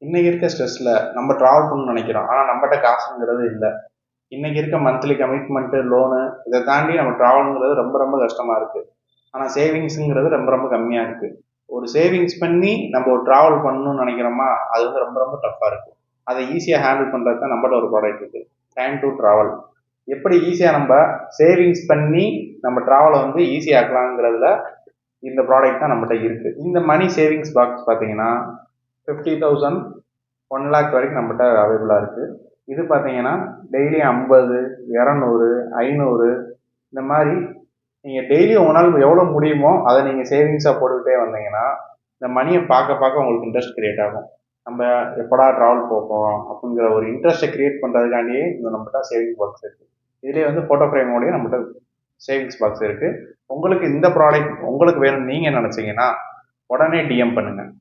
இன்னைக்கு இருக்க ஸ்ட்ரெஸ்ல நம்ம ட்ராவல் பண்ணணும்னு நினைக்கிறோம், ஆனால் நம்மகிட்ட காசுங்கிறது இல்லை. இன்னைக்கு இருக்க மந்த்லி கமிட்மெண்ட்டு, லோனு, இதை தாண்டி நம்ம ட்ராவலுங்கிறது ரொம்ப ரொம்ப கஷ்டமா இருக்கு. ஆனால் சேவிங்ஸுங்கிறது ரொம்ப ரொம்ப கம்மியாக இருக்கு. ஒரு சேவிங்ஸ் பண்ணி நம்ம ஒரு ட்ராவல் பண்ணணும்னு நினைக்கிறோமா, அது வந்து ரொம்ப ரொம்ப டஃப்பாக இருக்கு. அதை ஈஸியாக ஹேண்டில் பண்ணுறது தான் நம்மகிட்ட ஒரு ப்ராடக்ட் இருக்கு, டைம் டு ட்ராவல். எப்படி ஈஸியாக நம்ம சேவிங்ஸ் பண்ணி நம்ம ட்ராவலை வந்து ஈஸியாக்கலாங்கிறதுல இந்த ப்ராடக்ட் தான் நம்மகிட்ட இருக்கு. இந்த மணி சேவிங்ஸ் பாக்ஸ் பார்த்தீங்கன்னா 50,000 1 lakh வரைக்கும் நம்மகிட்ட அவைலபிளாக இருக்குது. இது பார்த்தீங்கன்னா டெய்லி 50, 200, 500 இந்த மாதிரி நீங்கள் டெய்லி உங்களால் எவ்வளோ முடியுமோ அதை நீங்கள் சேவிங்ஸாக போட்டுக்கிட்டே வந்தீங்கன்னா இந்த மணியை பார்க்க பார்க்க உங்களுக்கு இன்ட்ரெஸ்ட் கிரியேட் ஆகும். நம்ம எப்படா ட்ராவல் போகிறோம் அப்படிங்கிற ஒரு இன்ட்ரெஸ்ட்டை கிரியேட் பண்ணுறதுக்காண்டியே இந்த நம்மகிட்ட சேவிங்ஸ் பாக்ஸ் இருக்குது. இதுலேயே வந்து ஃபோட்டோ ஃப்ரேமோடய நம்மகிட்ட சேவிங்ஸ் பாக்ஸ் இருக்குது. உங்களுக்கு இந்த ப்ராடக்ட் உங்களுக்கு வேணும்னு நீங்கள் நினச்சிங்கன்னா உடனே டிஎம் பண்ணுங்கள்.